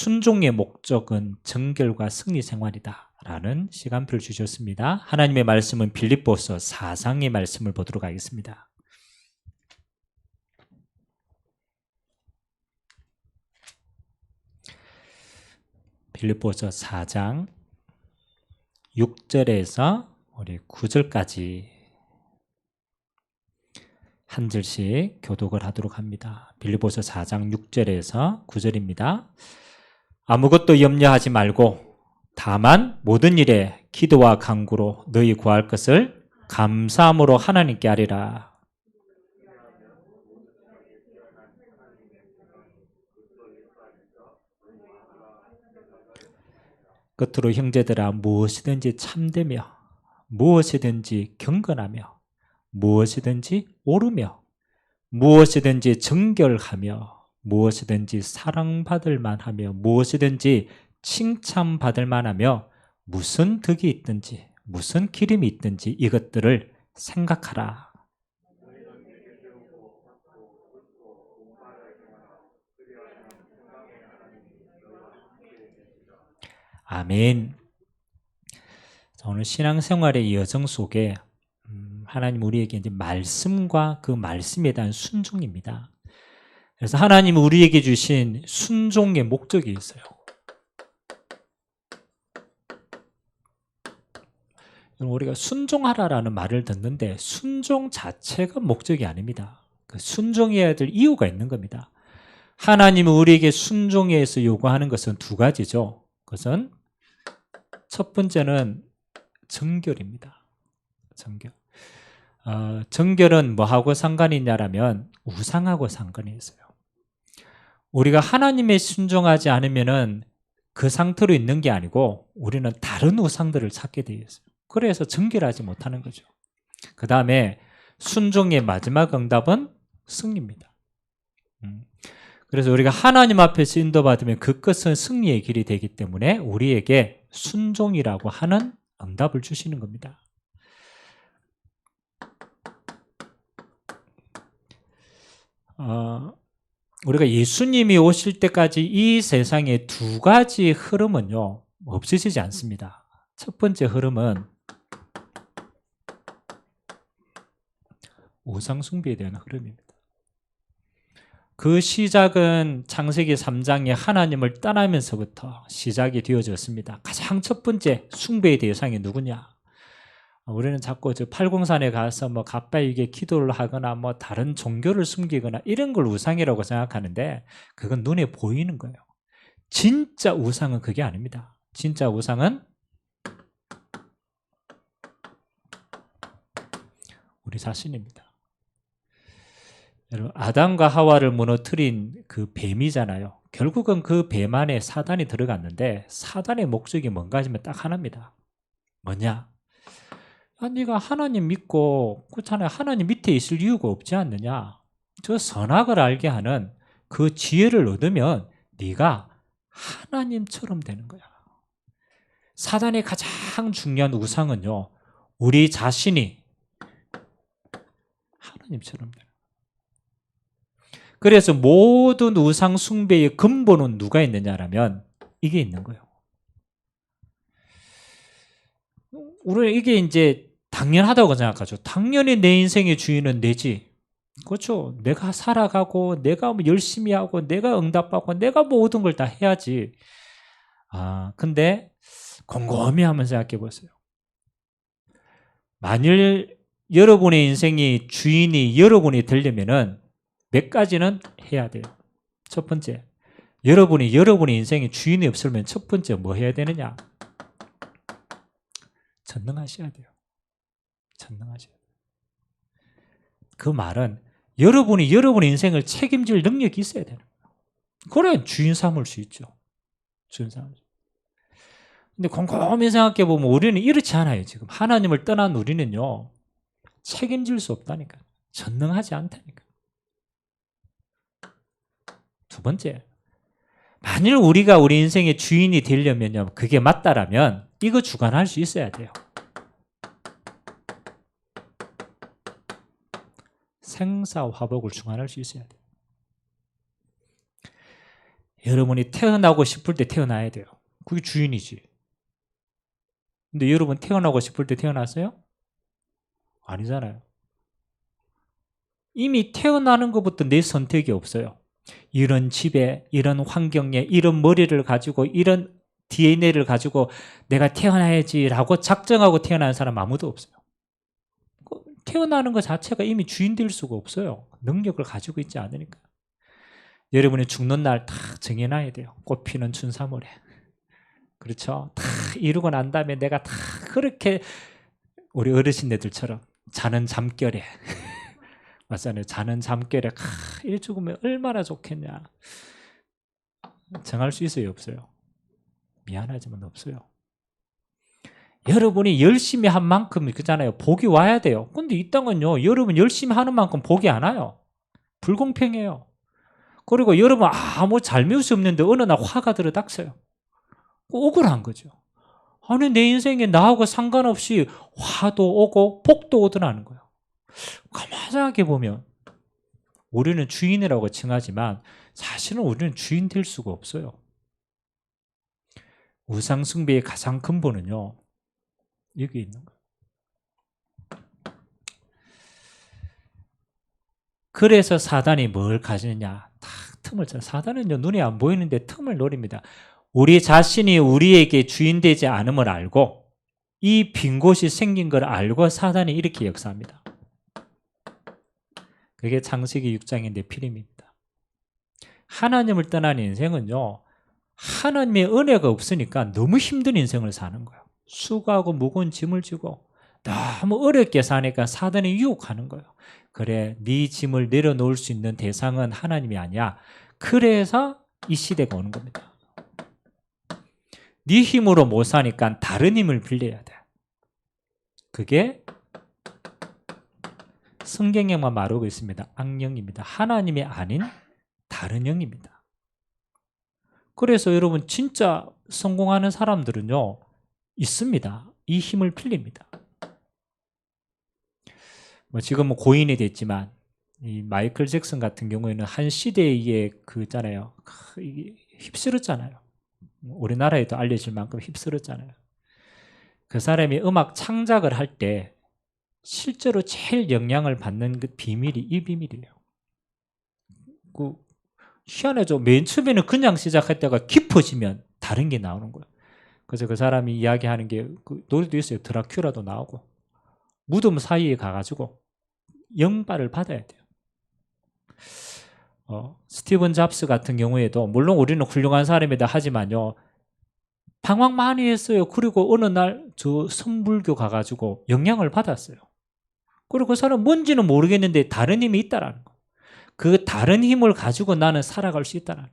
순종의 목적은 정결과 승리 생활이다 라는 시간표를 주셨습니다. 하나님의 말씀은 빌립보서 4장의 말씀을 보도록 하겠습니다. 빌립보서 4장 6절에서 우리 9절까지 한 절씩 교독을 하도록 합니다. 빌립보서 4장 6절에서 9절입니다. 아무것도 염려하지 말고 다만 모든 일에 기도와 간구로 너희 구할 것을 감사함으로 하나님께 아뢰라. 끝으로 형제들아 무엇이든지 참되며 무엇이든지 경건하며 무엇이든지 옳으며 무엇이든지 정결하며 무엇이든지 사랑받을 만하며 무엇이든지 칭찬받을 만하며 무슨 덕이 있든지 무슨 기름이 있든지 이것들을 생각하라. 아멘. 오늘 신앙생활의 여정 속에 하나님 우리에게 이제 말씀과 그 말씀에 대한 순종입니다. 그래서 하나님 우리에게 주신 순종의 목적이 있어요. 우리가 순종하라라는 말을 듣는데 순종 자체가 목적이 아닙니다. 그 순종해야 될 이유가 있는 겁니다. 하나님은 우리에게 순종해야 해서 요구하는 것은 두 가지죠. 그것은 첫 번째는 정결입니다. 정결. 정결은 뭐하고 상관이 있냐라면 우상하고 상관이 있어요. 우리가 하나님에 순종하지 않으면은 그 상태로 있는 게 아니고 우리는 다른 우상들을 찾게 되어 있어요. 그래서 정결하지 못하는 거죠. 그 다음에 순종의 마지막 응답은 승리입니다. 그래서 우리가 하나님 앞에서 인도받으면 그 끝은 승리의 길이 되기 때문에 우리에게 순종이라고 하는 응답을 주시는 겁니다. 우리가 예수님이 오실 때까지 이 세상의 두 가지 흐름은요 없어지지 않습니다. 첫 번째 흐름은 우상 숭배에 대한 흐름입니다. 그 시작은 창세기 3장에 하나님을 떠나면서부터 시작이 되어졌습니다. 가장 첫 번째 숭배의 대상이 누구냐? 우리는 자꾸 저 팔공산에 가서 뭐 갓바위게 기도를 하거나 뭐 다른 종교를 숨기거나 이런 걸 우상이라고 생각하는데 그건 눈에 보이는 거예요. 진짜 우상은 그게 아닙니다. 진짜 우상은 우리 자신입니다. 여러분, 아담과 하와를 무너뜨린 그 뱀이잖아요. 결국은 그 뱀 안에 사단이 들어갔는데 사단의 목적이 뭔가 하면 딱 하나입니다. 뭐냐? 네가 하나님 믿고 그렇잖아요. 하나님 밑에 있을 이유가 없지 않느냐? 저 선악을 알게 하는 그 지혜를 얻으면 네가 하나님처럼 되는 거야. 사단의 가장 중요한 우상은요. 우리 자신이 하나님처럼 되는 거야. 그래서 모든 우상 숭배의 근본은 누가 있느냐라면 이게 있는 거예요. 우리는 이게 이제 당연하다고 생각하죠. 당연히 내 인생의 주인은 내지. 그렇죠. 내가 살아가고 내가 열심히 하고 내가 응답받고 내가 모든 걸 다 해야지. 근데 곰곰이 한번 생각해 보세요. 만일 여러분의 인생이 주인이 여러분이 되려면은 몇 가지는 해야 돼요. 첫 번째, 여러분의 인생의 주인이 없으면 첫 번째 뭐 해야 되느냐? 전능하셔야 돼요. 전능하셔야 돼요. 그 말은 여러분이 여러분의 인생을 책임질 능력이 있어야 되는 거예요. 그래 주인 삼을 수 있죠. 주인 삼을 수. 근데 곰곰이 생각해 보면 우리는 이렇지 않아요. 지금 하나님을 떠난 우리는요 책임질 수 없다니까. 전능하지 않다니까. 두 번째, 만일 우리가 우리 인생의 주인이 되려면요 그게 맞다라면 이거 주관할 수 있어야 돼요. 생사화복을 주관할 수 있어야 돼요. 여러분이 태어나고 싶을 때 태어나야 돼요. 그게 주인이지. 근데 여러분 태어나고 싶을 때 태어났어요? 아니잖아요. 이미 태어나는 것부터 내 선택이 없어요. 이런 집에, 이런 환경에, 이런 머리를 가지고, 이런 DNA를 가지고 내가 태어나야지라고 작정하고 태어난 사람 아무도 없어요. 태어나는 것 자체가 이미 주인 될 수가 없어요. 능력을 가지고 있지 않으니까. 여러분이 죽는 날 다 정해놔야 돼요. 꽃피는 춘삼월에. 그렇죠? 다 이루고 난 다음에 내가 다 그렇게 우리 어르신네들처럼 자는 잠결에 맞잖아요. 자는 잠결에 일 죽으면 얼마나 좋겠냐. 정할 수 있어요? 없어요? 미안하지만 없어요. 여러분이 열심히 한 만큼 그잖아요. 복이 와야 돼요. 근데 이 땅은요, 여러분 열심히 하는 만큼 복이 안 와요. 불공평해요. 그리고 여러분 아무 잘못이 없는데 어느 날 화가 들어닥쳐요. 억울한 거죠. 아니 내 인생에 나하고 상관없이 화도 오고 복도 오더라는 거예요. 가만히 생각해 보면 우리는 주인이라고 칭하지만 사실은 우리는 주인 될 수가 없어요. 우상 숭배의 가장 근본은요, 여기 있는 거예요. 그래서 사단이 뭘 가지느냐? 다 틈을 쳐. 사단은요, 눈에 안 보이는데 틈을 노립니다. 우리 자신이 우리에게 주인 되지 않음을 알고 이 빈 곳이 생긴 걸 알고 사단이 이렇게 역사합니다. 그게 창세기 6장인데 필임입니다. 하나님을 떠난 인생은요, 하나님의 은혜가 없으니까 너무 힘든 인생을 사는 거예요. 수고하고 무거운 짐을 지고 너무 어렵게 사니까 사단이 유혹하는 거예요. 그래, 네 짐을 내려놓을 수 있는 대상은 하나님이 아니야. 그래서 이 시대가 오는 겁니다. 네 힘으로 못 사니까 다른 힘을 빌려야 돼. 그게 성경에만 말하고 있습니다. 악령입니다. 하나님이 아닌 다른 영입니다. 그래서 여러분 진짜 성공하는 사람들은요, 있습니다. 이 힘을 빌립니다. 지금 고인이 됐지만 이 마이클 잭슨 같은 경우에는 한 시대에 그잖아요. 휩쓸었잖아요. 우리나라에도 알려질 만큼 휩쓸었잖아요. 그 사람이 음악 창작을 할 때 실제로 제일 영향을 받는 그 비밀이 이 비밀이에요. 희한하죠. 맨 처음에는 그냥 시작했다가 깊어지면 다른 게 나오는 거예요. 그래서 그 사람이 이야기하는 게 노래도 있어요. 드라큘라도 나오고 무덤 사이에 가가지고 영발을 받아야 돼요. 스티븐 잡스 같은 경우에도 물론 우리는 훌륭한 사람이다 하지만요, 방황 많이 했어요. 그리고 어느 날 저 선불교 가가지고 영향을 받았어요. 그리고 그 사람 뭔지는 모르겠는데 다른 힘이 있다라는 거. 그 다른 힘을 가지고 나는 살아갈 수 있다는 거.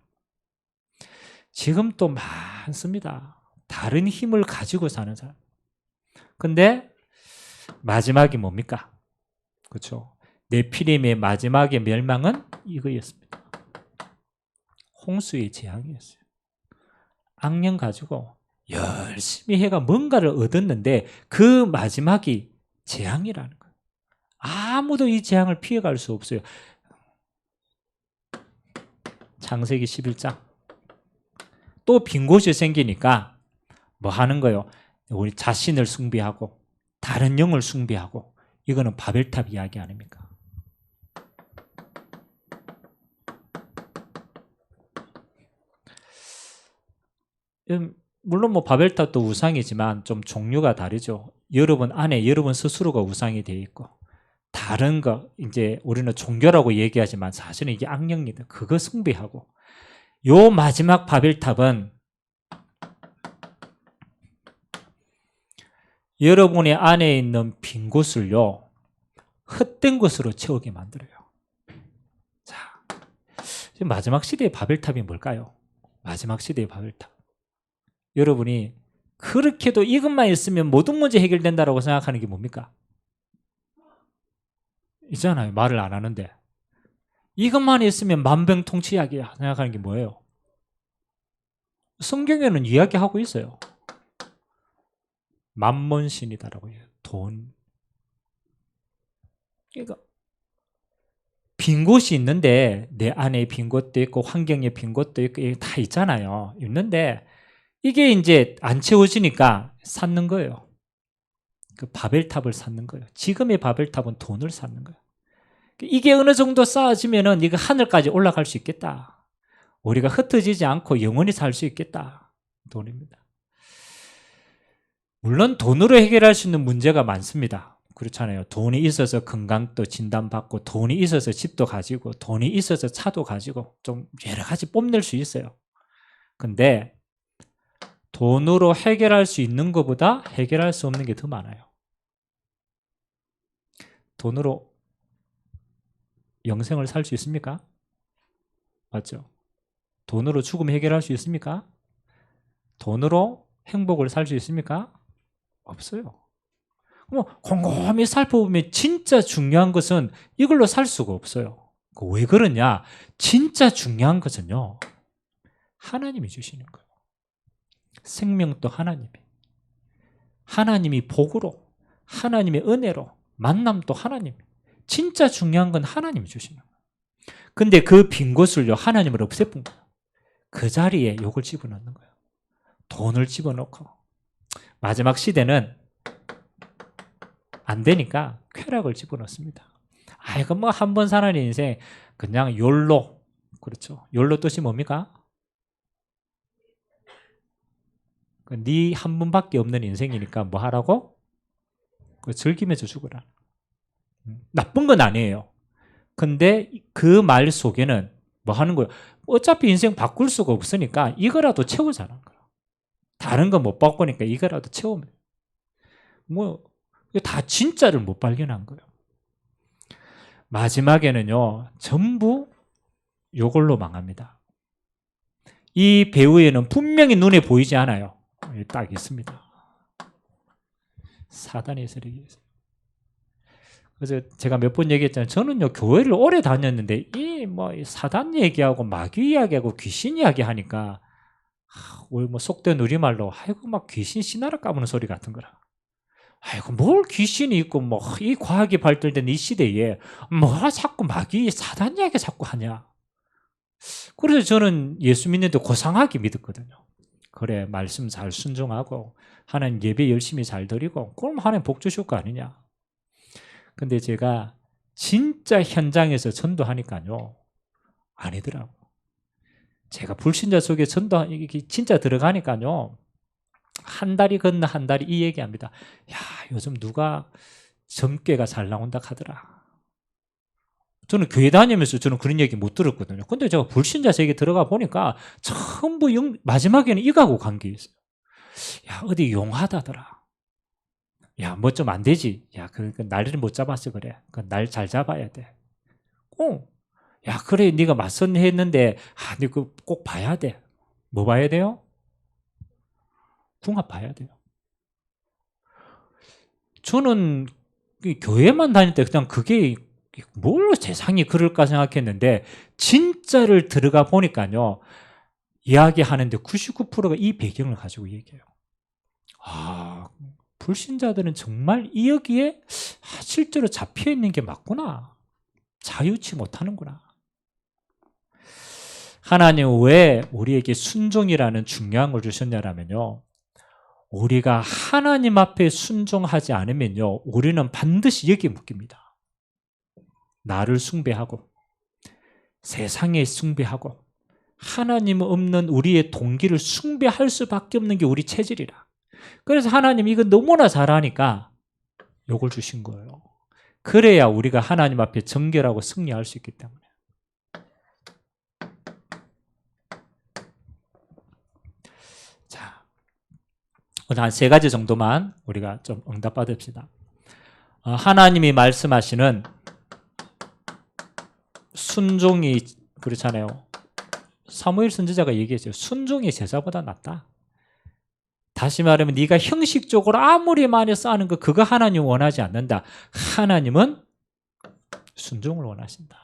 지금 또 많습니다. 다른 힘을 가지고 사는 사람. 근데 마지막이 뭡니까? 그렇죠. 네피림의 마지막의 멸망은 이거였습니다. 홍수의 재앙이었어요. 악령 가지고 열심히 해가 뭔가를 얻었는데 그 마지막이 재앙이라는 거예요. 아무도 이 재앙을 피해갈 수 없어요. 창세기 11장. 또 빈 곳이 생기니까 뭐 하는 거예요? 우리 자신을 숭배하고 다른 영을 숭배하고, 이거는 바벨탑 이야기 아닙니까? 물론 뭐 바벨탑도 우상이지만 좀 종류가 다르죠. 여러분 안에 여러분 스스로가 우상이 되어 있고, 다른 거 이제 우리는 종교라고 얘기하지만 사실은 이게 악령이다. 그거 숭배하고, 요 마지막 바벨탑은 여러분의 안에 있는 빈 곳을요, 헛된 것으로 채우게 만들어요. 자, 지금 마지막 시대의 바벨탑이 뭘까요? 마지막 시대의 바벨탑. 여러분이 그렇게도 이것만 있으면 모든 문제 해결된다고 생각하는 게 뭡니까? 있잖아요. 말을 안 하는데. 이것만 있으면 만병통치약이야 생각하는 게 뭐예요? 성경에는 이야기하고 있어요. 만몬신이다라고 해요. 돈. 그러니까 빈 곳이 있는데 내 안에 빈 곳도 있고 환경에 빈 곳도 있고 다 있잖아요. 있는데 이게 이제 안 채워지니까 쌓는 거예요. 그 바벨탑을 쌓는 거예요. 지금의 바벨탑은 돈을 쌓는 거예요. 이게 어느 정도 쌓아지면은 이거 하늘까지 올라갈 수 있겠다. 우리가 흩어지지 않고 영원히 살 수 있겠다. 돈입니다. 물론 돈으로 해결할 수 있는 문제가 많습니다. 그렇잖아요. 돈이 있어서 건강도 진단받고 돈이 있어서 집도 가지고 돈이 있어서 차도 가지고 좀 여러 가지 뽐낼 수 있어요. 근데 돈으로 해결할 수 있는 것보다 해결할 수 없는 게 더 많아요. 돈으로 영생을 살 수 있습니까? 맞죠? 돈으로 죽음 해결할 수 있습니까? 돈으로 행복을 살 수 있습니까? 없어요. 곰곰이 살펴보면 진짜 중요한 것은 이걸로 살 수가 없어요. 왜 그러냐? 진짜 중요한 것은요, 하나님이 주시는 거예요. 생명도 하나님이 복으로, 하나님의 은혜로, 만남도 하나님. 진짜 중요한 건 하나님이 주시는 거예요. 근데 그 빈 곳을요, 하나님을 없애본 거예요. 그 자리에 욕을 집어넣는 거예요. 돈을 집어넣고. 마지막 시대는 안 되니까 쾌락을 집어넣습니다. 이거 뭐 한 번 사는 인생 그냥 욜로. 그렇죠. 욜로 뜻이 뭡니까? 네 한 번밖에 없는 인생이니까 뭐 하라고? 즐기면서 죽어라. 나쁜 건 아니에요. 근데 그 말 속에는 뭐 하는 거예요? 어차피 인생 바꿀 수가 없으니까 이거라도 채우자는 거예요. 다른 거 못 바꾸니까 이거라도 채우면. 다 진짜를 못 발견한 거예요. 마지막에는요, 전부 이걸로 망합니다. 이 배후에는 분명히 눈에 보이지 않아요. 딱 있습니다. 사단의 세력이 있어요. 그래서 제가 몇 번 얘기했잖아요. 저는요, 교회를 오래 다녔는데 이 사단 얘기하고 마귀 이야기하고 귀신 이야기하니까 우리 속된 우리말로 아이고 막 귀신 신나라 까부는 소리 같은 거라. 아이고 뭘 귀신이 있고 이 과학이 발달된 이 시대에 자꾸 마귀 사단 이야기 자꾸 하냐. 그래서 저는 예수 믿는데 고상하게 믿었거든요. 그래, 말씀 잘 순종하고 하나님 예배 열심히 잘 드리고 그럼 하나님 복 주실 거 아니냐. 근데 제가 진짜 현장에서 전도하니까요, 아니더라고. 제가 불신자 속에 전도 진짜 들어가니까요, 한 달이 건너 한 달이 이 얘기합니다. 야, 요즘 누가 점괘가 잘 나온다 하더라. 저는 교회 다니면서 저는 그런 얘기 못 들었거든요. 근데 제가 불신자 세계에 들어가 보니까 전부 마지막에는 이거하고 관계 있어요. 야, 어디 용하다더라. 야, 뭐 좀 안 되지. 야, 그러니까 날을 못 잡았어 그래. 날 잘 잡아야 돼. 야, 그래, 네가 맞선 했는데, 네 그 꼭 봐야 돼. 뭐 봐야 돼요? 궁합 봐야 돼요. 저는 교회만 다닐 때 그냥 그게 뭘 세상이 그럴까 생각했는데 진짜를 들어가 보니까요, 이야기하는데 99%가 이 배경을 가지고 얘기해요. 불신자들은 정말 이 여기에 실제로 잡혀 있는 게 맞구나. 자유치 못하는구나. 하나님은 왜 우리에게 순종이라는 중요한 걸 주셨냐면요, 우리가 하나님 앞에 순종하지 않으면요, 우리는 반드시 여기에 묶입니다. 나를 숭배하고 세상에 숭배하고 하나님 없는 우리의 동기를 숭배할 수밖에 없는 게 우리 체질이라. 그래서 하나님 이거 너무나 잘하니까 요걸 주신 거예요. 그래야 우리가 하나님 앞에 정결하고 승리할 수 있기 때문에. 자, 한 세 가지 정도만 우리가 좀 응답받읍시다. 하나님이 말씀하시는 순종이, 그렇잖아요. 사무엘 선지자가 얘기했어요. 순종이 제사보다 낫다. 다시 말하면 네가 형식적으로 아무리 많이 쌓는 거 그거 하나님 원하지 않는다. 하나님은 순종을 원하신다.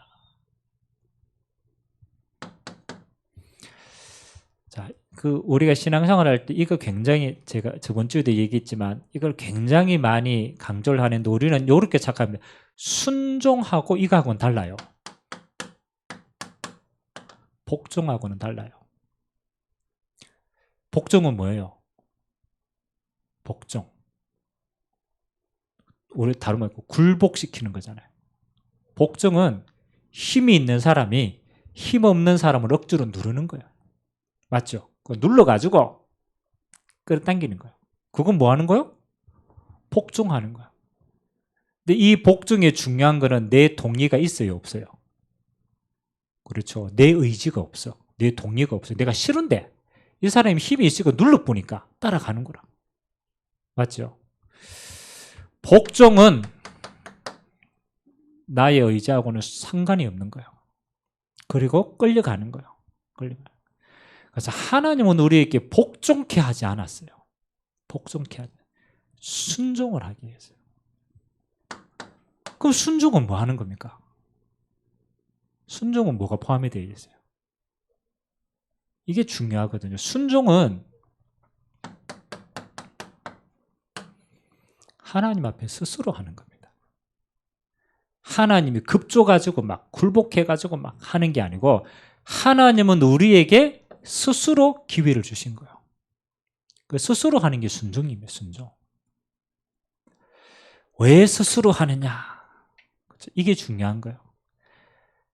자, 우리가 신앙생활 할 때 이거 굉장히, 제가 저번 주에도 얘기했지만 이걸 굉장히 많이 강조를 하는데 우리는 이렇게 착각합니다. 순종하고 이거하고는 달라요. 복종하고는 달라요. 복종은 뭐예요? 복종. 우리 다른 말고 굴복시키는 거잖아요. 복종은 힘이 있는 사람이 힘 없는 사람을 억지로 누르는 거예요. 맞죠? 눌러가지고 끌어당기는 거예요. 그건 뭐 하는 거예요? 복종하는 거예요. 근데 이 복종의 중요한 거는 내 동의가 있어요, 없어요? 그렇죠. 내 의지가 없어. 내 동의가 없어. 내가 싫은데 이 사람이 힘이 있으니까 눌러보니까 따라가는 거라. 맞죠? 복종은 나의 의지하고는 상관이 없는 거예요. 그리고 끌려가는 거예요. 끌려가는. 그래서 하나님은 우리에게 복종케 하지 않았어요. 복종케 하지. 순종을 하게 했어요. 그럼 순종은 뭐 하는 겁니까? 순종은 뭐가 포함이 되어 있어요? 이게 중요하거든요. 순종은 하나님 앞에 스스로 하는 겁니다. 하나님이 급조가지고 막 굴복해가지고 막 하는 게 아니고 하나님은 우리에게 스스로 기회를 주신 거예요. 그 스스로 하는 게 순종입니다. 순종. 왜 스스로 하느냐? 이게 중요한 거예요.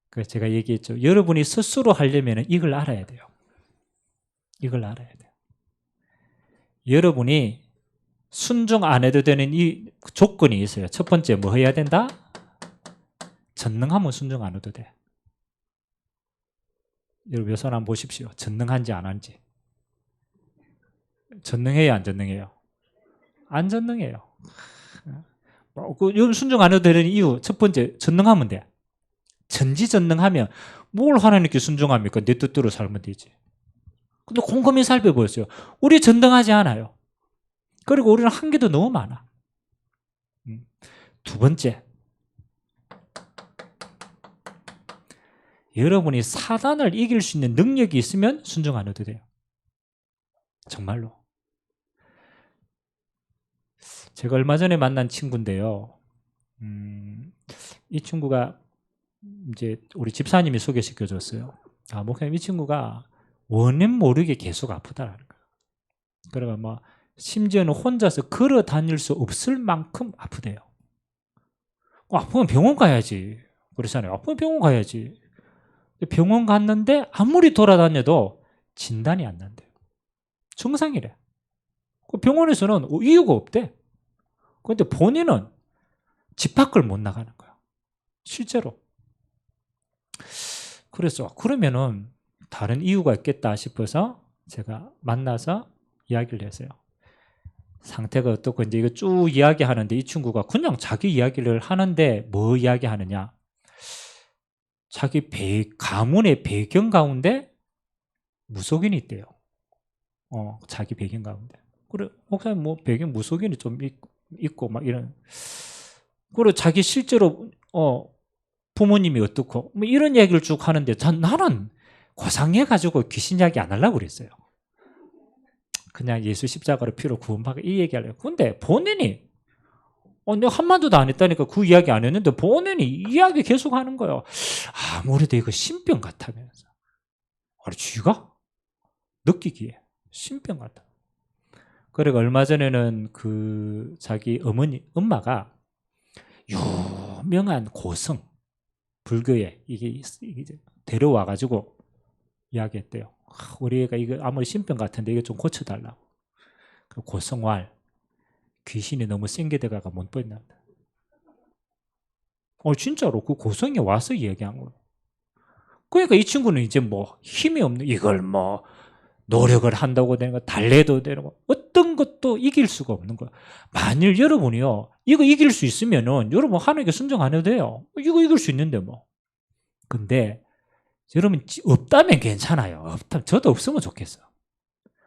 그래서 제가 얘기했죠. 여러분이 스스로 하려면 이걸 알아야 돼요. 이걸 알아야 돼요. 여러분이 순종 안 해도 되는 이 조건이 있어요. 첫 번째 뭐 해야 된다? 전능하면 순종 안 해도 돼. 여러분 요 손 한번 보십시오. 전능한지 안 한지. 전능해요, 안 전능해요? 안 전능해요. 순종 안 해도 되는 이유 첫 번째 전능하면 돼. 전지전능하면 뭘 하나님께 순종합니까? 내 뜻대로 살면 되지. 근데 곰곰이 살펴보세요. 우리 전능하지 않아요. 그리고 우리는 한계도 너무 많아. 두 번째, 여러분이 사단을 이길 수 있는 능력이 있으면 순종 안 해도 돼요. 정말로. 제가 얼마 전에 만난 친구인데요. 이 친구가 이제 우리 집사님이 소개시켜줬어요. 아, 목사님 이 친구가 원인 모르게 계속 아프다라는 거예요. 그러니까 뭐 심지어는 혼자서 걸어 다닐 수 없을 만큼 아프대요. 아프면 병원 가야지. 그렇잖아요. 아프면 병원 가야지. 병원 갔는데 아무리 돌아다녀도 진단이 안 난대요. 정상이래. 병원에서는 이유가 없대. 그런데 본인은 집 밖을 못 나가는 거야. 실제로. 그래서 그러면은 다른 이유가 있겠다 싶어서 제가 만나서 이야기를 했어요. 상태가 어떻고 이제 이거 쭉 이야기하는데 이 친구가 그냥 자기 이야기를 하는데 뭐 이야기하느냐? 자기 가문의 배경 가운데 무속인이 있대요. 자기 배경 가운데. 그래, 목사님 뭐 배경 무속인이 좀 있고 막 이런. 그리고 자기 실제로 부모님이 어떻고 뭐 이런 얘기를 쭉 하는데 나는 고상해가지고 귀신 이야기 안 하려고 그랬어요. 그냥 예수 십자가로 피로 구원받고 이 얘기하려고. 근데 본인이 내가 한마디도 안 했다니까 그 이야기 안 했는데 본인이 이야기 계속 하는 거예요. 아무래도 이거 신병 같다면서. 아니 쥐가 느끼기에 신병 같다. 그리고 얼마 전에는 그 자기 엄마가 유명한 고성 불교에 이게 데려와가지고 이야기했대요. 우리 애가 이거 아무리 신병 같은데 이거 좀 고쳐달라고. 그 고성왈 귀신이 너무 센게 돼가가 못 보였나 보다. 진짜로 그 고성에 와서 이야기한 거예요. 그러니까 이 친구는 이제 뭐 힘이 없는 이걸 뭐 노력을 한다고 되는 거 달래도 되는 거 어떤 것도 이길 수가 없는 거야. 만일 여러분이요 이거 이길 수 있으면은 여러분 하나님께 순종 안 해도 돼요. 이거 이길 수 있는데 뭐. 근데 여러분 없다면 괜찮아요. 없다면 저도 없으면 좋겠어요.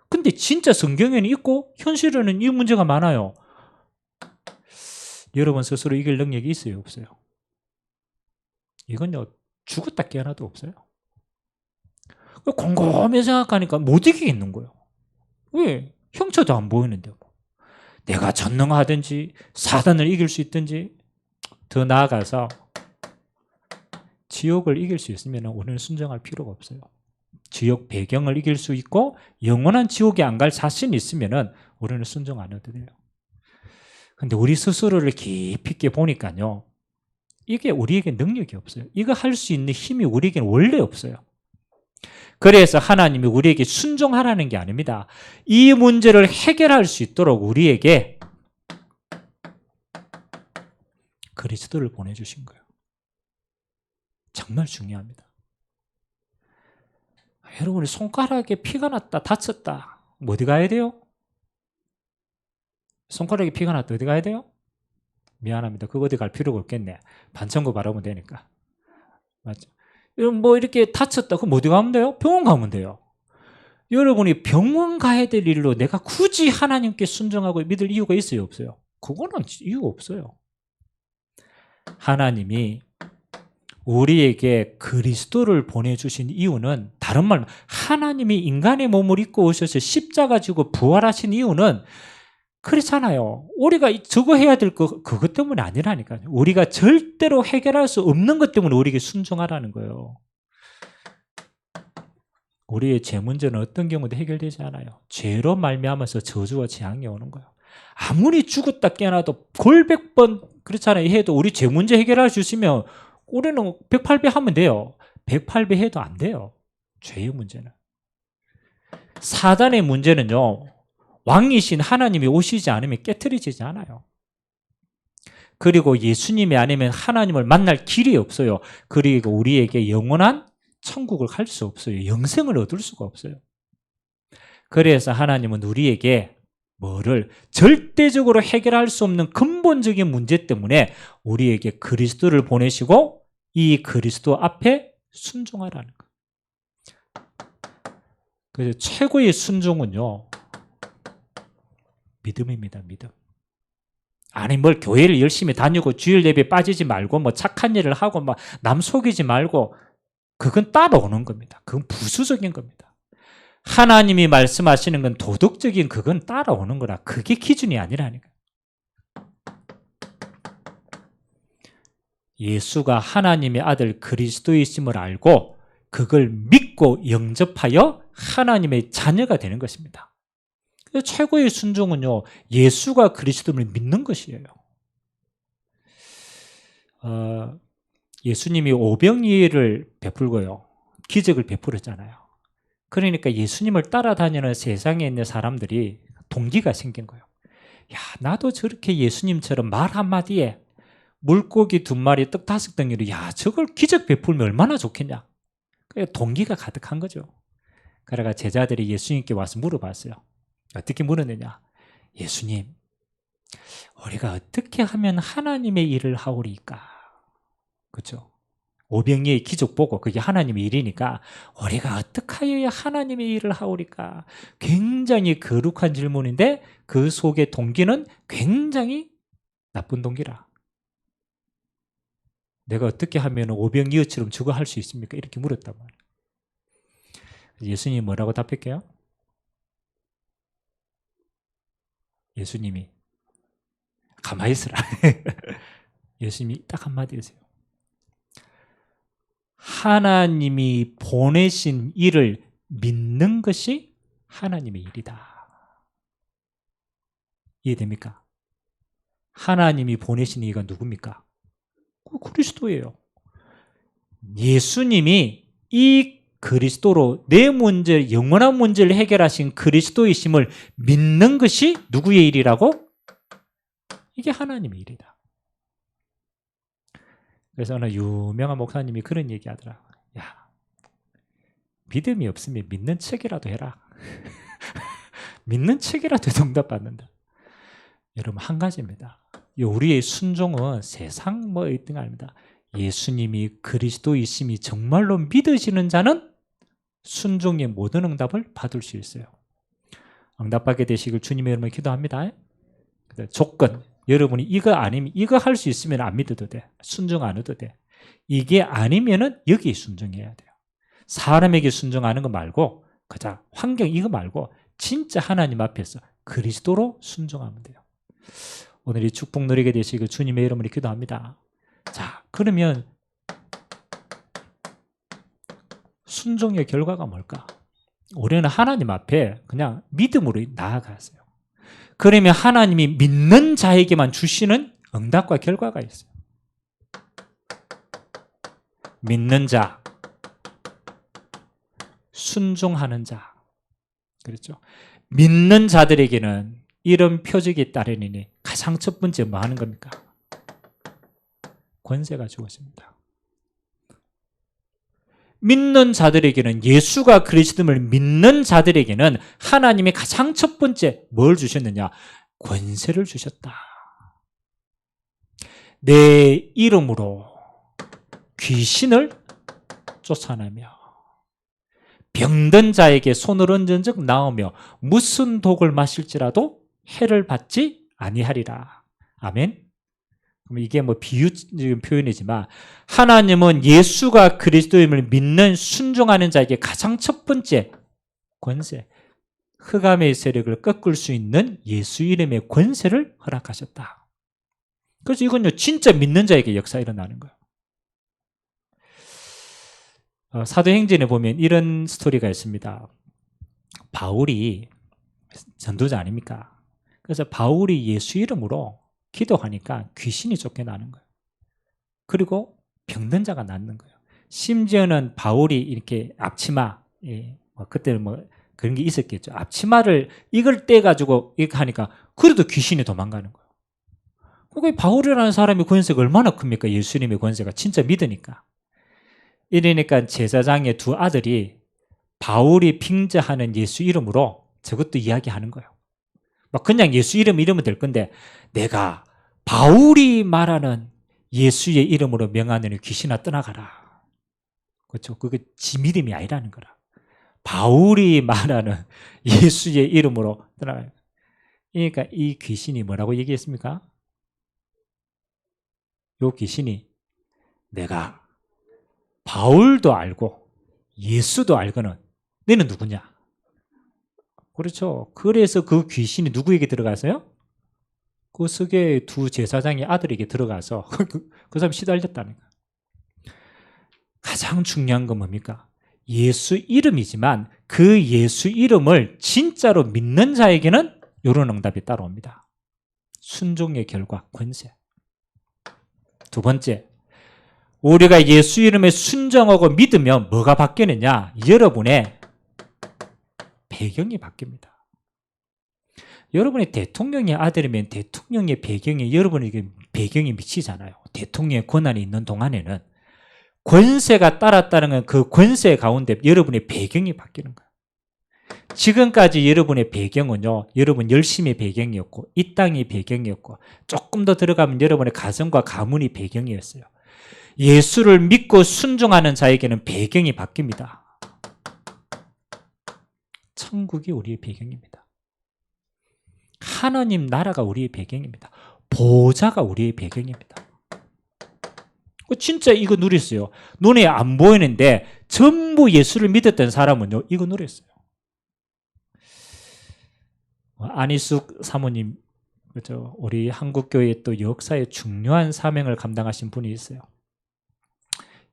근데 진짜 성경에는 있고 현실에는 이 문제가 많아요. 여러분 스스로 이길 능력이 있어요, 없어요? 이건요 죽었다 깨어나도 없어요. 곰곰이 생각하니까 못 이기겠는 거예요. 왜? 형체도 안 보이는데 뭐. 내가 전능하든지 사단을 이길 수 있든지 더 나아가서 지옥을 이길 수 있으면 우리는 순종할 필요가 없어요. 지옥 배경을 이길 수 있고 영원한 지옥에 안 갈 자신이 있으면은 우리는 순종 안 해도 돼요. 근데 우리 스스로를 깊이 있게 보니까요, 이게 우리에게 능력이 없어요. 이거 할 수 있는 힘이 우리에게는 원래 없어요. 그래서 하나님이 우리에게 순종하라는 게 아닙니다. 이 문제를 해결할 수 있도록 우리에게 그리스도를 보내주신 거예요. 정말 중요합니다. 여러분이 손가락에 피가 났다, 다쳤다. 뭐 어디 가야 돼요? 손가락에 피가 났다, 어디 가야 돼요? 미안합니다. 그거 어디 갈 필요가 없겠네. 반창고 바라보면 되니까. 맞죠? 뭐 이렇게 다쳤다, 그럼 어디 가면 돼요? 병원 가면 돼요. 여러분이 병원 가야 될 일로 내가 굳이 하나님께 순종하고 믿을 이유가 있어요, 없어요? 그거는 이유가 없어요. 하나님이 우리에게 그리스도를 보내주신 이유는, 다른 말로 하나님이 인간의 몸을 입고 오셔서 십자가 지고 부활하신 이유는 그렇잖아요. 우리가 저거 해야 될 거 그것 때문에 아니라니까요. 우리가 절대로 해결할 수 없는 것 때문에 우리에게 순종하라는 거예요. 우리의 죄 문제는 어떤 경우도 해결되지 않아요. 죄로 말미암아서 저주와 재앙이 오는 거예요. 아무리 죽었다 깨어나도 골백번 그렇잖아요 해도 우리 죄 문제 해결할 수 있으면 우리는 108배 하면 돼요. 108배 해도 안 돼요. 죄의 문제는. 사단의 문제는요, 왕이신 하나님이 오시지 않으면 깨트려지지 않아요. 그리고 예수님이 아니면 하나님을 만날 길이 없어요. 그리고 우리에게 영원한 천국을 갈 수 없어요. 영생을 얻을 수가 없어요. 그래서 하나님은 우리에게 뭐를 절대적으로 해결할 수 없는 근본적인 문제 때문에 우리에게 그리스도를 보내시고 이 그리스도 앞에 순종하라는 거예요. 그래서 최고의 순종은요, 믿음입니다. 믿음. 아니 뭘 교회를 열심히 다니고 주일 예배 빠지지 말고 뭐 착한 일을 하고 막 남 속이지 말고, 그건 따라오는 겁니다. 그건 부수적인 겁니다. 하나님이 말씀하시는 건 도덕적인, 그건 따라오는 거라. 그게 기준이 아니라니까. 예수가 하나님의 아들 그리스도이심을 알고 그걸 믿고 영접하여 하나님의 자녀가 되는 것입니다. 최고의 순종은요, 예수가 그리스도를 믿는 것이에요. 예수님이 오병이어를 베풀고요, 기적을 베풀었잖아요. 그러니까 예수님을 따라다니는 세상에 있는 사람들이 동기가 생긴 거예요. 야, 나도 저렇게 예수님처럼 말 한마디에 물고기 2마리, 떡 5덩이로, 야, 저걸 기적 베풀면 얼마나 좋겠냐. 동기가 가득한 거죠. 그래가 제자들이 예수님께 와서 물어봤어요. 어떻게 물었느냐? 예수님, 우리가 어떻게 하면 하나님의 일을 하오리까? 그렇죠? 오병이의 기적 보고 그게 하나님의 일이니까 우리가 어떻게 하여야 하나님의 일을 하오리까? 굉장히 거룩한 질문인데 그 속의 동기는 굉장히 나쁜 동기라. 내가 어떻게 하면 오병이어처럼 저거 할 수 있습니까? 이렇게 물었단 말이에요. 예수님이 뭐라고 답했게요? 예수님이 가만히 있으라. 예수님이 딱 한마디 하세요. 하나님이 보내신 일을 믿는 것이 하나님의 일이다. 이해됩니까? 하나님이 보내신 이가 누굽니까? 그리스도예요. 예수님이 이 그리스도로 내 문제, 영원한 문제를 해결하신 그리스도이심을 믿는 것이 누구의 일이라고? 이게 하나님의 일이다. 그래서 어느 유명한 목사님이 그런 얘기 하더라. 야, 믿음이 없으면 믿는 척이라도 해라. 믿는 척이라도 응답받는다. 여러분, 한 가지입니다. 우리의 순종은 세상 뭐 1등 아닙니다. 예수님이 그리스도이심이 정말로 믿으시는 자는 순종의 모든 응답을 받을 수 있어요. 응답받게 되시길 주님의 이름으로 기도합니다. 조건, 여러분이 이거 아니면, 이거 할 수 있으면 안 믿어도 돼. 순종 안 해도 돼. 이게 아니면은 여기에 순종해야 돼요. 사람에게 순종하는 거 말고, 그자 환경 이거 말고 진짜 하나님 앞에서 그리스도로 순종하면 돼요. 오늘 이 축복 누리게 되시길 주님의 이름으로 기도합니다. 자, 그러면 순종의 결과가 뭘까? 우리는 하나님 앞에 그냥 믿음으로 나아가세요. 그러면 하나님이 믿는 자에게만 주시는 응답과 결과가 있어요. 믿는 자, 순종하는 자. 그렇죠? 믿는 자들에게는 이런 표적이 따르니 가장 첫 번째 뭐 하는 겁니까? 권세가 주어집니다. 믿는 자들에게는, 예수가 그리스도를 믿는 자들에게는 하나님이 가장 첫 번째 뭘 주셨느냐? 권세를 주셨다. 내 이름으로 귀신을 쫓아내며 병든 자에게 손을 얹은 적 나오며 무슨 독을 마실지라도 해를 받지 아니하리라. 아멘. 이게 뭐 비유적인 표현이지만 하나님은 예수가 그리스도임을 믿는 순종하는 자에게 가장 첫 번째 권세, 흑암의 세력을 꺾을 수 있는 예수 이름의 권세를 허락하셨다. 그래서 이건요 진짜 믿는 자에게 역사 일어나는 거예요. 사도행전에 보면 이런 스토리가 있습니다. 바울이 전도자 아닙니까? 그래서 바울이 예수 이름으로 기도하니까 귀신이 쫓겨나는 거예요. 그리고 병든 자가 낫는 거예요. 심지어는 바울이 이렇게 앞치마, 그때는 뭐 그런 게 있었겠죠. 앞치마를 이걸 떼가지고 이렇게 하니까 그래도 귀신이 도망가는 거예요. 그게 바울이라는 사람의 권세가 얼마나 큽니까? 예수님의 권세가 진짜 믿으니까. 이러니까 제사장의 두 아들이 바울이 빙자하는 예수 이름으로 저것도 이야기하는 거예요. 막 그냥 예수 이름이면 될 건데 내가 바울이 말하는 예수의 이름으로 명하느니 귀신아 떠나가라. 그렇죠? 그게 지 믿음이 아니라는 거라. 바울이 말하는 예수의 이름으로 떠나가라. 그러니까 이 귀신이 뭐라고 얘기했습니까? 이 귀신이 내가 바울도 알고 예수도 알고는 너는 누구냐? 그렇죠. 그래서 그 귀신이 누구에게 들어가서요? 그 석의 두 제사장의 아들에게 들어가서 그 사람이 시달렸다는 거예요. 가장 중요한 건 뭡니까? 예수 이름이지만 그 예수 이름을 진짜로 믿는 자에게는 이런 응답이 따라옵니다. 순종의 결과, 권세. 두 번째, 우리가 예수 이름에 순종하고 믿으면 뭐가 바뀌느냐? 여러분의 배경이 바뀝니다. 여러분이 대통령의 아들이면 대통령의 배경이 여러분에게 배경이 미치잖아요. 대통령의 권한이 있는 동안에는 권세가 따랐다는 건 그 권세 가운데 여러분의 배경이 바뀌는 거예요. 지금까지 여러분의 배경은요, 여러분 열심히 배경이었고 이 땅이 배경이었고 조금 더 들어가면 여러분의 가정과 가문이 배경이었어요. 예수를 믿고 순종하는 자에게는 배경이 바뀝니다. 천국이 우리의 배경입니다. 하나님 나라가 우리의 배경입니다. 보좌가 우리의 배경입니다. 진짜 이거 누렸어요. 눈에 안 보이는데 전부 예수를 믿었던 사람은요, 이거 누렸어요. 안희숙 사모님, 그렇죠? 우리 한국교회 또 역사의 중요한 사명을 감당하신 분이 있어요.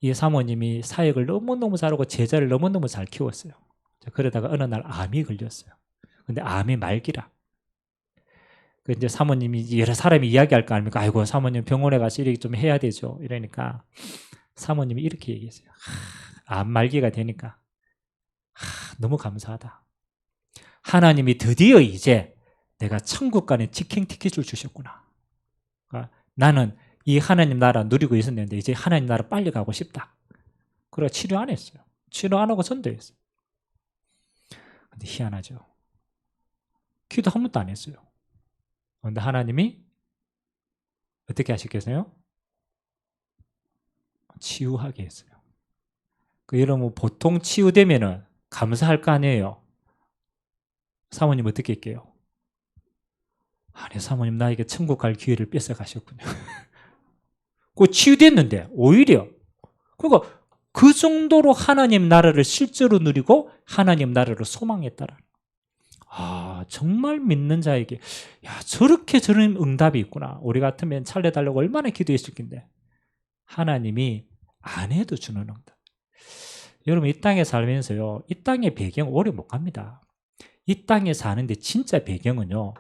이 사모님이 사역을 너무너무 잘하고 제자를 너무너무 잘 키웠어요. 그러다가 어느 날 암이 걸렸어요. 근데 암이 말기라. 이제 사모님이 여러 사람이 이야기할 거 아닙니까? 아이고, 사모님 병원에 가서 이렇게 좀 해야 되죠. 이러니까 사모님이 이렇게 얘기했어요. 암 말기가 되니까 너무 감사하다. 하나님이 드디어 이제 내가 천국 가는 직행 티켓을 주셨구나. 그러니까 나는 이 하나님 나라 누리고 있었는데 이제 하나님 나라 빨리 가고 싶다. 그래서 치료 안 했어요. 치료 안 하고 전도했어요. 근데 희한하죠. 기도 한 번도 안 했어요. 그런데 하나님이 어떻게 하시겠어요? 치유하게 했어요. 여러분 보통 치유되면은 감사할 거 아니에요. 사모님 어떻게 할게요? 아니, 사모님 나에게 천국 갈 기회를 뺏어가셨군요. 그 치유됐는데 오히려 그러니까 그 정도로 하나님 나라를 실제로 누리고 하나님 나라를 소망했다라. 정말 믿는 자에게 저렇게 저런 응답이 있구나. 우리 같으면 살려달라고 얼마나 기도했을 텐데 하나님이 안 해도 주는 응답. 여러분 이 땅에 살면서요, 이 땅의 배경 오래 못 갑니다. 이 땅에 사는데 진짜 배경은요,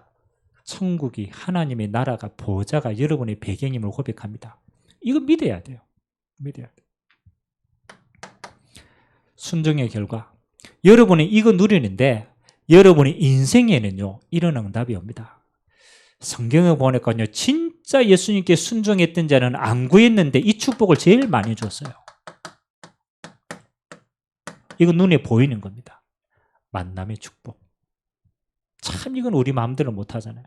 천국이 하나님의 나라가 보좌가 여러분의 배경임을 고백합니다. 이거 믿어야 돼요. 믿어야 돼요. 순종의 결과 여러분이 이거 누리는데 여러분의 인생에는요 이런 응답이 옵니다. 성경을 보니까요 진짜 예수님께 순종했던 자는 안 구했는데 이 축복을 제일 많이 줬어요. 이거 눈에 보이는 겁니다. 만남의 축복. 참 이건 우리 마음대로 못하잖아요.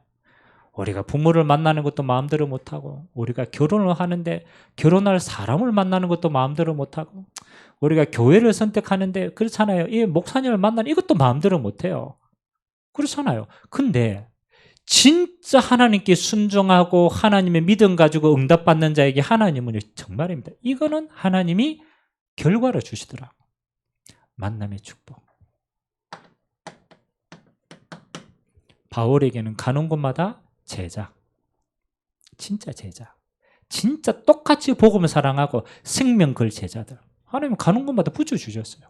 우리가 부모를 만나는 것도 마음대로 못하고, 우리가 결혼을 하는데 결혼할 사람을 만나는 것도 마음대로 못하고, 우리가 교회를 선택하는데 그렇잖아요. 이 목사님을 만나는 이것도 마음대로 못해요. 그렇잖아요. 근데 진짜 하나님께 순종하고 하나님의 믿음 가지고 응답받는 자에게 하나님은 정말입니다. 이거는 하나님이 결과를 주시더라고요. 만남의 축복. 바울에게는 가는 곳마다 제자, 진짜 제자, 진짜 똑같이 복음을 사랑하고 생명 걸 제자들, 하나님 가는 곳마다 붙여주셨어요.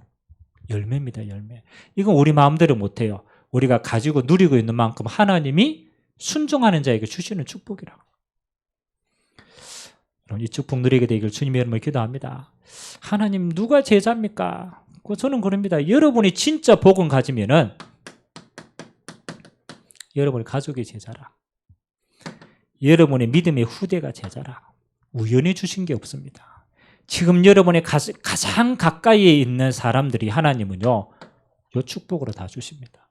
열매입니다. 열매. 이건 우리 마음대로 못해요. 우리가 가지고 누리고 있는 만큼 하나님이 순종하는 자에게 주시는 축복이라고. 이 축복 누리게 되기를 주님의 이름으로 기도합니다. 하나님 누가 제자입니까? 저는 그럽니다. 여러분이 진짜 복음 가지면은 여러분의 가족이 제자라. 여러분의 믿음의 후대가 제자라. 우연히 주신 게 없습니다. 지금 여러분의 가장 가까이에 있는 사람들이 하나님은요, 요 축복으로 다 주십니다.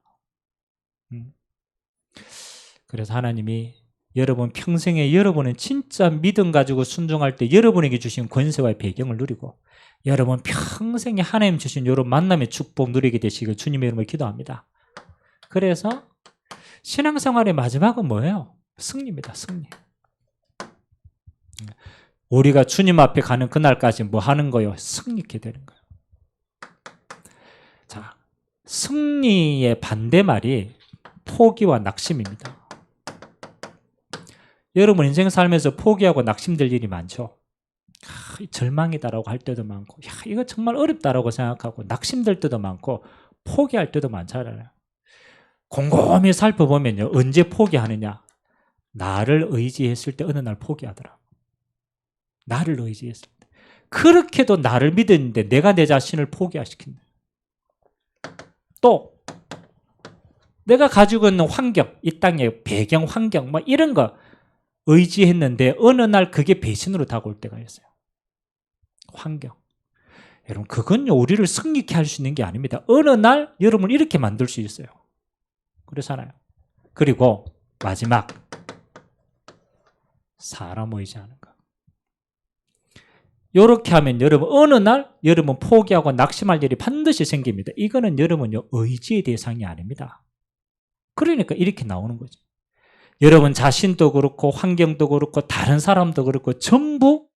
그래서 하나님이 여러분 평생에 여러분은 진짜 믿음 가지고 순종할 때 여러분에게 주신 권세와 배경을 누리고 여러분 평생에 하나님 주신 이런 만남의 축복 누리게 되시길 주님의 이름으로 기도합니다. 그래서 신앙생활의 마지막은 뭐예요? 승리입니다. 승리. 우리가 주님 앞에 가는 그날까지 뭐 하는 거요? 승리케 되는 거예요. 자, 승리의 반대말이 포기와 낙심입니다. 여러분 인생 살면서 포기하고 낙심될 일이 많죠. 절망이다라고 할 때도 많고, 이거 정말 어렵다라고 생각하고 낙심될 때도 많고 포기할 때도 많잖아요. 곰곰이 살펴보면요, 언제 포기하느냐? 나를 의지했을 때 어느 날 포기하더라. 나를 의지했을 때. 그렇게도 나를 믿었는데 내가 내 자신을 포기시킨다. 또 내가 가지고 있는 환경, 이 땅의 배경 환경 뭐 이런 거 의지했는데 어느 날 그게 배신으로 다가올 때가 있어요. 환경. 여러분 그건요 우리를 승리케 할 수 있는 게 아닙니다. 어느 날 여러분을 이렇게 만들 수 있어요. 그렇잖아요. 그리고 마지막, 사람 의지하는 거. 이렇게 하면 여러분 어느 날 여러분 포기하고 낙심할 일이 반드시 생깁니다. 이거는 여러분요 의지의 대상이 아닙니다. 그러니까 이렇게 나오는 거죠. 여러분 자신도 그렇고 환경도 그렇고 다른 사람도 그렇고 전부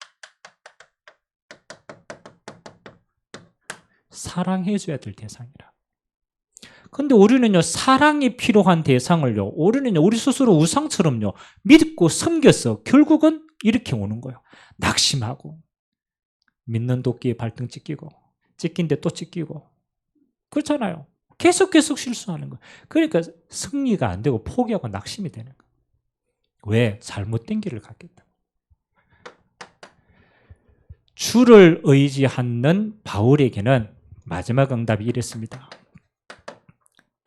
사랑해줘야 될 대상이라. 근데 우리는요 사랑이 필요한 대상을요 우리는요 우리 스스로 우상처럼요 믿고 섬겼어. 결국은 이렇게 오는 거예요. 낙심하고 믿는 도끼에 발등 찢기고 찢긴데 또 찢기고 그렇잖아요. 계속 실수하는 거예요. 그러니까 승리가 안 되고 포기하고 낙심이 되는 거예요. 왜? 잘못된 길을 갔겠다. 주를 의지하는 바울에게는 마지막 응답이 이랬습니다.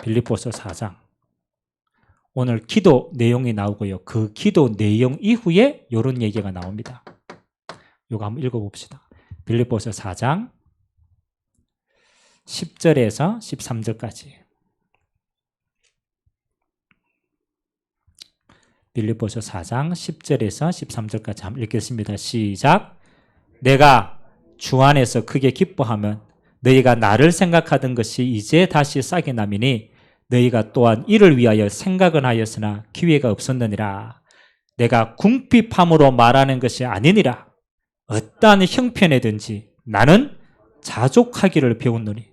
빌립보서 4장. 오늘 기도 내용이 나오고요. 그 기도 내용 이후에 이런 얘기가 나옵니다. 이거 한번 읽어봅시다. 빌립보서 4장 10절에서 13절까지. 빌립보서 4장 10절에서 13절까지 한번 읽겠습니다. 시작. 내가 주 안에서 크게 기뻐하면 너희가 나를 생각하던 것이 이제 다시 싹이 나미니 너희가 또한 이를 위하여 생각은 하였으나 기회가 없었느니라. 내가 궁핍함으로 말하는 것이 아니니라. 어떠한 형편에든지 나는 자족하기를 배웠노니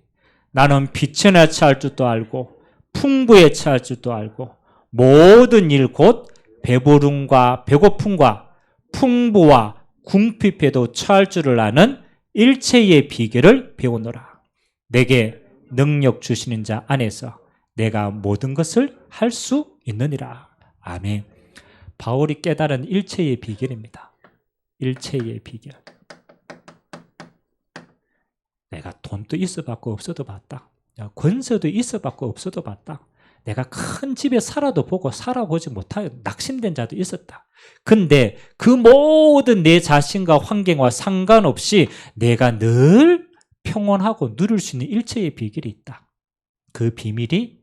나는 비천에 처할 줄도 알고 풍부에 처할 줄도 알고 모든 일 곧 배부름과 배고픔과 풍부와 궁핍에도 처할 줄을 아는 일체의 비결을 배우노라. 내게 능력 주시는 자 안에서 내가 모든 것을 할 수 있느니라. 아멘. 바울이 깨달은 일체의 비결입니다. 일체의 비결. 내가 돈도 있어봤고 없어도 봤다. 권세도 있어봤고 없어도 봤다. 내가 큰 집에 살아도 보고 살아보지 못하여 낙심된 자도 있었다. 근데 그 모든 내 자신과 환경과 상관없이 내가 늘 평온하고 누릴 수 있는 일체의 비결이 있다. 그 비밀이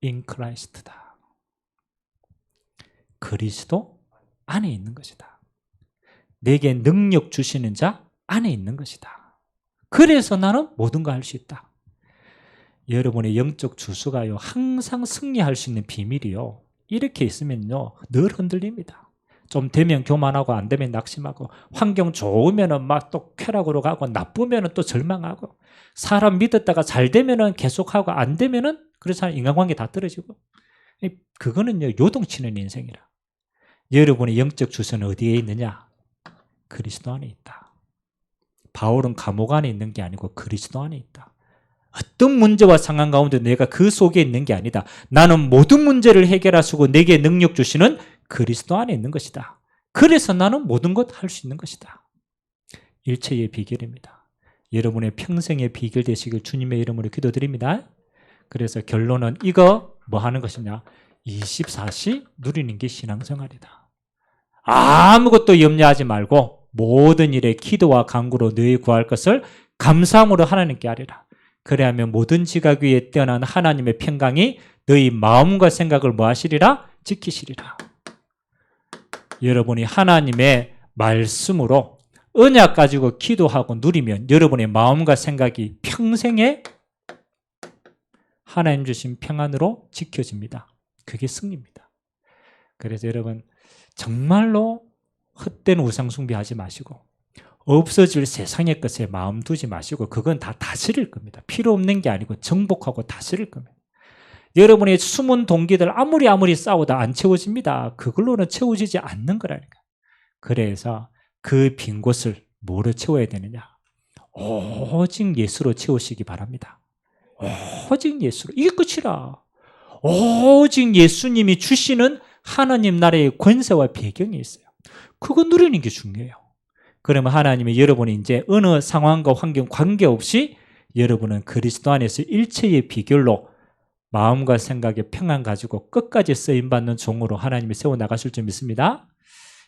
in Christ다. 그리스도 안에 있는 것이다. 내게 능력 주시는 자 안에 있는 것이다. 그래서 나는 모든 걸 할 수 있다. 여러분의 영적 주수가요, 항상 승리할 수 있는 비밀이요, 이렇게 있으면요 늘 흔들립니다. 좀 되면 교만하고 안 되면 낙심하고, 환경 좋으면 막 또 쾌락으로 가고, 나쁘면 또 절망하고, 사람 믿었다가 잘 되면 계속하고 안 되면 그렇잖아요. 인간관계 다 떨어지고. 그거는요 요동치는 인생이라. 여러분의 영적 주소는 어디에 있느냐? 그리스도 안에 있다. 바울은 감옥 안에 있는 게 아니고 그리스도 안에 있다. 어떤 문제와 상황 가운데 내가 그 속에 있는 게 아니다. 나는 모든 문제를 해결하시고 내게 능력 주시는 그리스도 안에 있는 것이다. 그래서 나는 모든 것 할 수 있는 것이다. 일체의 비결입니다. 여러분의 평생의 비결 되시길 주님의 이름으로 기도드립니다. 그래서 결론은 이거 뭐 하는 것이냐? 24시 누리는 게 신앙생활이다. 아무것도 염려하지 말고 모든 일에 기도와 간구로 너희 구할 것을 감사함으로 하나님께 아뢰라. 그래야면 모든 지각 위에 뛰어난 하나님의 평강이 너희 마음과 생각을 뭐 하시리라? 지키시리라. 여러분이 하나님의 말씀으로 언약 가지고 기도하고 누리면 여러분의 마음과 생각이 평생에 하나님 주신 평안으로 지켜집니다. 그게 승리입니다. 그래서 여러분 정말로 헛된 우상 숭배하지 마시고 없어질 세상의 것에 마음 두지 마시고, 그건 다 다스릴 겁니다. 필요 없는 게 아니고 정복하고 다스릴 겁니다. 여러분의 숨은 동기들 아무리 싸우다 안 채워집니다. 그걸로는 채워지지 않는 거라니까. 그래서 그 빈 곳을 뭐로 채워야 되느냐? 오직 예수로 채우시기 바랍니다. 오직 예수로. 이게 끝이라. 오직 예수님이 주시는 하나님 나라의 권세와 배경이 있어요. 그거 누리는 게 중요해요. 그러면 하나님이 여러분이 이제 어느 상황과 환경 관계없이 여러분은 그리스도 안에서 일체의 비결로 마음과 생각에 평안 가지고 끝까지 쓰임받는 종으로 하나님이 세워나가실 줄 믿습니다.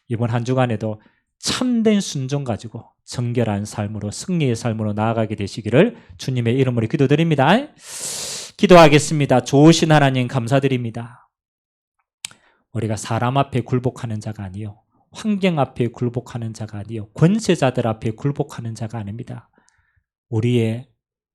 이번 한 주간에도 참된 순종 가지고 정결한 삶으로, 승리의 삶으로 나아가게 되시기를 주님의 이름으로 기도드립니다. 기도하겠습니다. 좋으신 하나님 감사드립니다. 우리가 사람 앞에 굴복하는 자가 아니요, 환경 앞에 굴복하는 자가 아니요, 권세자들 앞에 굴복하는 자가 아닙니다. 우리의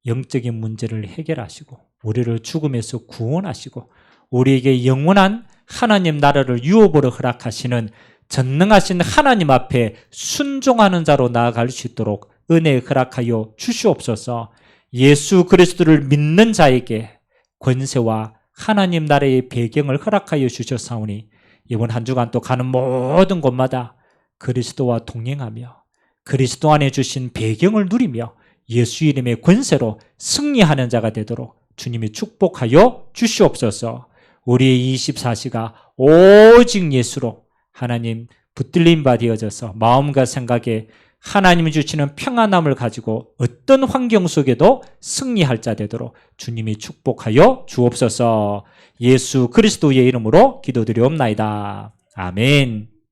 영적인 문제를 해결하시고 우리를 죽음에서 구원하시고 우리에게 영원한 하나님 나라를 유업으로 허락하시는 전능하신 하나님 앞에 순종하는 자로 나아갈 수 있도록 은혜 허락하여 주시옵소서. 예수 그리스도를 믿는 자에게 권세와 하나님 나라의 배경을 허락하여 주셨사오니 이번 한 주간 또 가는 모든 곳마다 그리스도와 동행하며 그리스도 안에 주신 배경을 누리며 예수 이름의 권세로 승리하는 자가 되도록 주님이 축복하여 주시옵소서. 우리의 24시가 오직 예수로 하나님 붙들림 바 되어져서 마음과 생각에 하나님이 주시는 평안함을 가지고 어떤 환경 속에도 승리할 자 되도록 주님이 축복하여 주옵소서. 예수 그리스도의 이름으로 기도드리옵나이다. 아멘.